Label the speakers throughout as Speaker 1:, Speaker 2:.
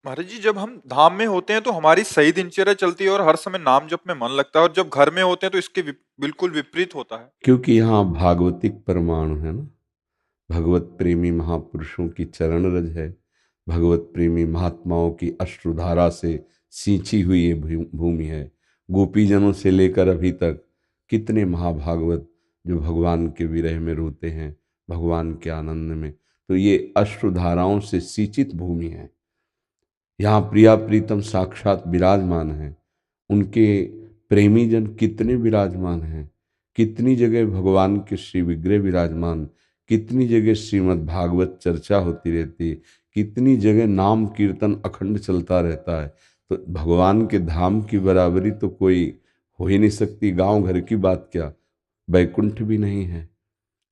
Speaker 1: महाराज जी, जब हम धाम में होते हैं तो हमारी सही दिनचर्या चलती है और हर समय नाम जप में मन लगता है, और जब घर में होते हैं तो इसके बिल्कुल विपरीत होता है।
Speaker 2: क्योंकि यहाँ भागवतिक परमाणु है ना। भगवत प्रेमी महापुरुषों की चरण रज है। भगवत प्रेमी महात्माओं की अश्रुधारा से सींची हुई ये भूमि है। गोपीजनों से लेकर अभी तक कितने महाभागवत जो भगवान के विरह में रोते हैं, भगवान के आनंद में। तो ये अश्रुधाराओं से सींचित भूमि है। यहाँ प्रिया प्रीतम साक्षात विराजमान है। उनके प्रेमी जन कितने विराजमान हैं। कितनी जगह भगवान के श्री विग्रह विराजमान, कितनी जगह श्रीमद् भागवत चर्चा होती रहती है, कितनी जगह नाम कीर्तन अखंड चलता रहता है। तो भगवान के धाम की बराबरी तो कोई हो ही नहीं सकती। गांव घर की बात क्या, बैकुंठ भी नहीं है।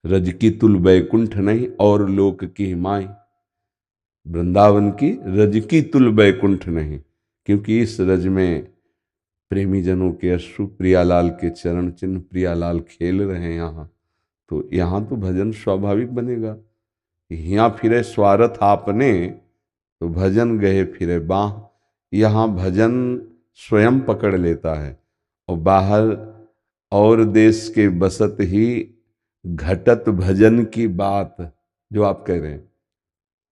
Speaker 2: रज की तुल बैकुंठ नहीं और लोक की माई। वृंदावन की रज की तुल बैकुंठ नहीं, क्योंकि इस रज में प्रेमी जनों के अश्रु प्रियालाल के चरण चिन्ह, प्रियालाल खेल रहे हैं यहाँ। तो यहाँ तो भजन स्वाभाविक बनेगा। यहाँ फिरे स्वार्थ आपने, तो भजन गए फिरे बाह। यहाँ भजन स्वयं पकड़ लेता है। और बाहर और देश के बसत ही घटत भजन की बात, जो आप कह रहे हैं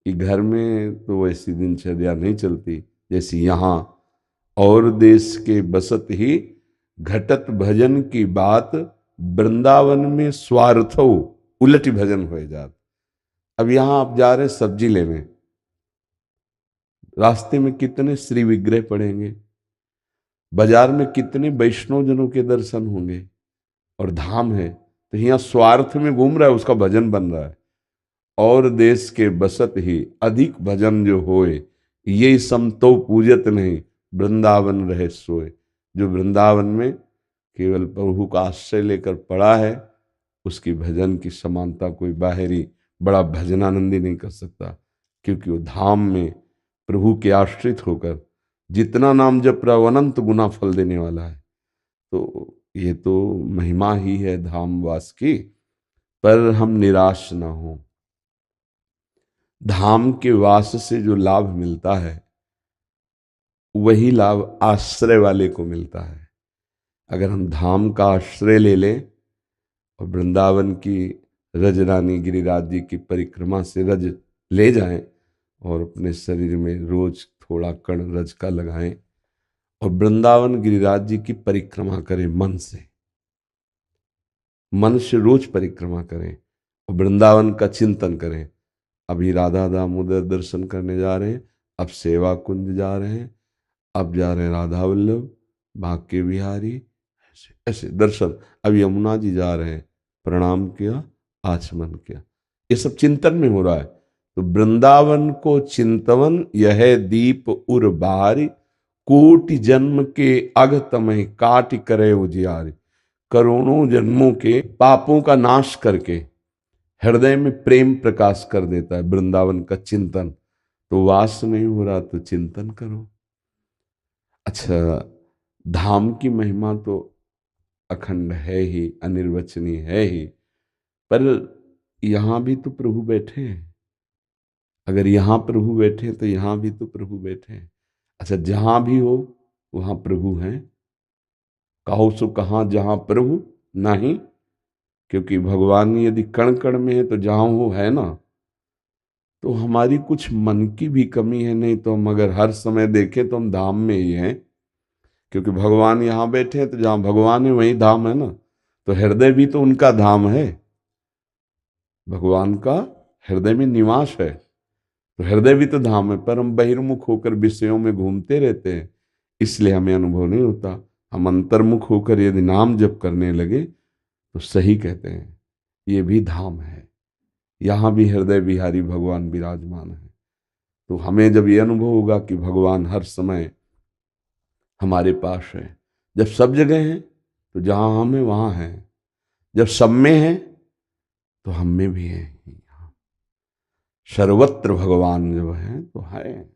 Speaker 2: कि घर में तो वैसी दिनचर्या नहीं चलती जैसी यहाँ। और देश के बसत ही घटत भजन की बात, वृंदावन में स्वार्थो उलट भजन हो जात। अब यहाँ आप जा रहे हैं सब्जी लेने, रास्ते में कितने श्री विग्रह पड़ेंगे, बाजार में कितने वैष्णव जनों के दर्शन होंगे। और धाम है तो यहाँ स्वार्थ में घूम रहा है, उसका भजन बन रहा है। और देश के बसत ही अधिक भजन जो होए, ये समतो पूजत नहीं, वृंदावन रहे सोए। जो वृंदावन में केवल प्रभु का आश्रय लेकर पड़ा है, उसकी भजन की समानता कोई बाहरी बड़ा भजनानंदी नहीं कर सकता। क्योंकि वो धाम में प्रभु के आश्रित होकर जितना नाम जप रहा, अनंत गुना फल देने वाला है। तो ये तो महिमा ही है धाम वास की। पर हम निराश ना हो। धाम के वास से जो लाभ मिलता है, वही लाभ आश्रय वाले को मिलता है। अगर हम धाम का आश्रय ले लें और वृंदावन की रज रानी गिरिराज जी की परिक्रमा से रज ले जाएं और अपने शरीर में रोज थोड़ा कण रज का लगाएं और वृंदावन गिरिराज जी की परिक्रमा करें मन से, मन से रोज परिक्रमा करें और वृंदावन का चिंतन करें। अभी राधा दामोदर दर्शन करने जा रहे हैं, अब सेवा कुंज जा रहे हैं, अब जा रहे हैं राधा वल्लभ, बांके बिहारी, ऐसे ऐसे दर्शन। अब यमुना जी जा रहे हैं, प्रणाम किया, आचमन किया। ये सब चिंतन में हो रहा है। तो वृंदावन को चिंतवन यह दीप उर बारी, कोटि जन्म के अघ तमह काट करे उजियारी। करोड़ों जन्मों के पापों का नाश करके हृदय में प्रेम प्रकाश कर देता है वृंदावन का चिंतन। तो वास नहीं हो रहा तो चिंतन करो। अच्छा, धाम की महिमा तो अखंड है ही, अनिर्वचनीय है ही। पर यहां भी तो प्रभु बैठे हैं। अगर यहां प्रभु बैठे हैं तो यहां भी तो प्रभु बैठे हैं। अच्छा, जहां भी हो वहां प्रभु हैं। कहो सो कहां जहां प्रभु नहीं। क्योंकि भगवान यदि कण कण में है तो जहां वो है ना। तो हमारी कुछ मन की भी कमी है, नहीं तो हम अगर हर समय देखें तो हम धाम में ही हैं। क्योंकि भगवान यहाँ बैठे हैं तो जहाँ भगवान है वहीं धाम है ना। तो हृदय भी तो उनका धाम है। भगवान का हृदय में निवास है, तो हृदय भी तो धाम है। पर हम बहिर्मुख होकर विषयों में घूमते रहते हैं, इसलिए हमें अनुभव नहीं होता। हम अंतर्मुख होकर यदि नाम जप करने लगे तो सही कहते हैं ये भी धाम है। यहाँ भी हृदय बिहारी भगवान विराजमान है। तो हमें जब ये अनुभव होगा कि भगवान हर समय हमारे पास है, जब सब जगह हैं तो जहाँ हम हैं वहाँ हैं, जब सब में हैं तो हम में भी हैं। सर्वत्र भगवान जो है तो है।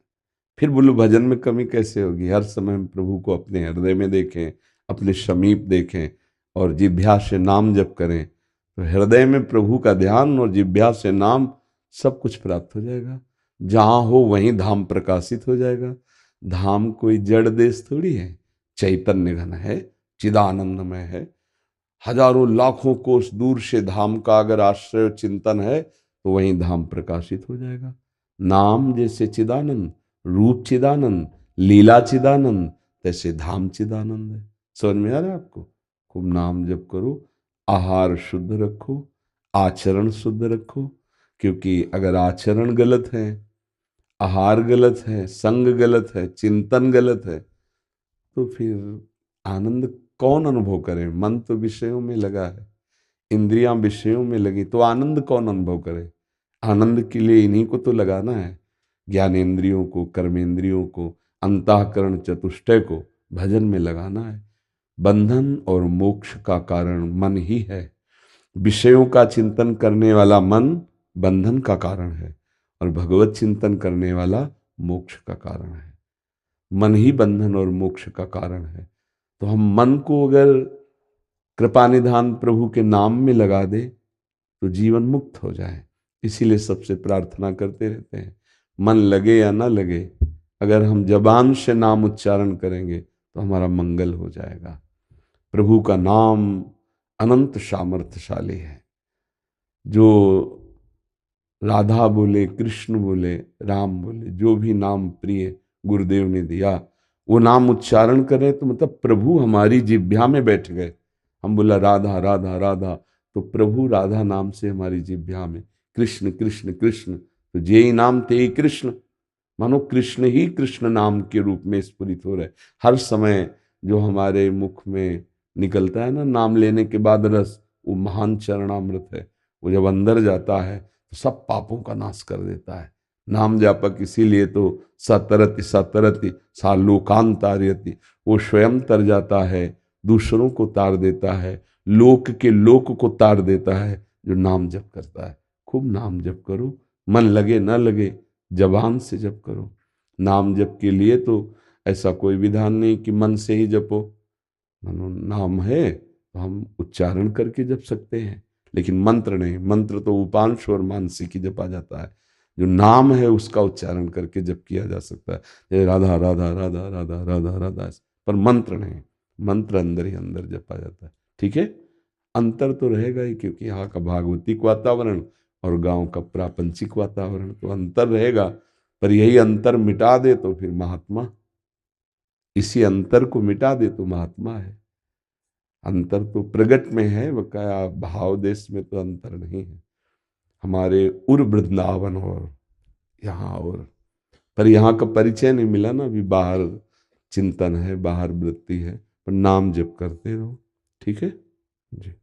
Speaker 2: फिर बोलो भजन में कमी कैसे होगी। हर समय हम प्रभु को अपने हृदय में देखें, अपने समीप देखें और जिह्वा से नाम जप करें, तो हृदय में प्रभु का ध्यान और जिह्वा से नाम, सब कुछ प्राप्त हो जाएगा। जहां हो वहीं धाम प्रकाशित हो जाएगा। धाम कोई जड़ देश थोड़ी है, चैतन्य घन है, चिदानंदमय है। हजारों लाखों कोस दूर से धाम का अगर आश्रय और चिंतन है तो वहीं धाम प्रकाशित हो जाएगा। नाम जैसे चिदानंद, रूप चिदानंद, लीला चिदानंद, तैसे धाम चिदानंद है। समझ में आ रहा है आपको? खूब नाम जप करो, आहार शुद्ध रखो, आचरण शुद्ध रखो। क्योंकि अगर आचरण गलत है, आहार गलत है, संग गलत है, चिंतन गलत है, तो फिर आनंद कौन अनुभव करे? मन तो विषयों में लगा है, इंद्रियां विषयों में लगी, तो आनंद कौन अनुभव करे? आनंद के लिए इन्हीं को तो लगाना है, ज्ञानेंद्रियों को, कर्मेंद्रियों को, अंतःकरण चतुष्टय को भजन में लगाना है। बंधन और मोक्ष का कारण मन ही है। विषयों का चिंतन करने वाला मन बंधन का कारण है, और भगवत चिंतन करने वाला मोक्ष का कारण है। मन ही बंधन और मोक्ष का कारण है। तो हम मन को अगर कृपा निधान प्रभु के नाम में लगा दे तो जीवन मुक्त हो जाए। इसीलिए सबसे प्रार्थना करते रहते हैं, मन लगे या ना लगे, अगर हम जबान से नाम उच्चारण करेंगे तो हमारा मंगल हो जाएगा। प्रभु का नाम अनंत सामर्थ्यशाली है। जो राधा बोले, कृष्ण बोले, राम बोले, जो भी नाम प्रिय गुरुदेव ने दिया, वो नाम उच्चारण करें तो मतलब प्रभु हमारी जिह्वा में बैठ गए। हम बोला राधा राधा राधा, तो प्रभु राधा नाम से हमारी जिह्वा में, कृष्ण कृष्ण कृष्ण, तो जेई नाम तेई कृष्ण। मानो कृष्ण ही कृष्ण नाम के रूप में स्फुरित हो रहे। हर समय जो हमारे मुख में निकलता है ना नाम लेने के बाद रस, वो महान चरणामृत है। वो जब अंदर जाता है तो सब पापों का नाश कर देता है। नाम जापक इसीलिए तो सतरति सतरति सा लोकान तारयति, वो स्वयं तर जाता है, दूसरों को तार देता है, लोक के लोक को तार देता है जो नाम जप करता है। खूब नाम जप करो, मन लगे न लगे, जबान से जप करो। नाम जप के लिए तो ऐसा कोई विधान नहीं कि मन से ही जपो। मानो नाम है तो हम उच्चारण करके जप सकते हैं, लेकिन मंत्र नहीं। मंत्र तो उपांश और मानसिक ही जपा जाता है। जो नाम है उसका उच्चारण करके जप किया जा सकता है, जैसे राधा राधा राधा राधा राधा राधा, पर मंत्र नहीं। मंत्र अंदर ही अंदर जपा जाता है। ठीक है, अंतर तो रहेगा ही, क्योंकि यहाँ का भागवतिक वातावरण और गांव का प्रापंचिक वातावरण, तो अंतर रहेगा। पर यही अंतर मिटा दे तो फिर महात्मा, इसी अंतर को मिटा दे तो महात्मा है। अंतर तो प्रगट में है, बकाया भाव देश में तो अंतर नहीं है। हमारे उर वृंदावन और यहाँ और, पर यहाँ का परिचय नहीं मिला ना। अभी बाहर चिंतन है, बाहर वृत्ति है, पर नाम जप करते रहो। ठीक है जी।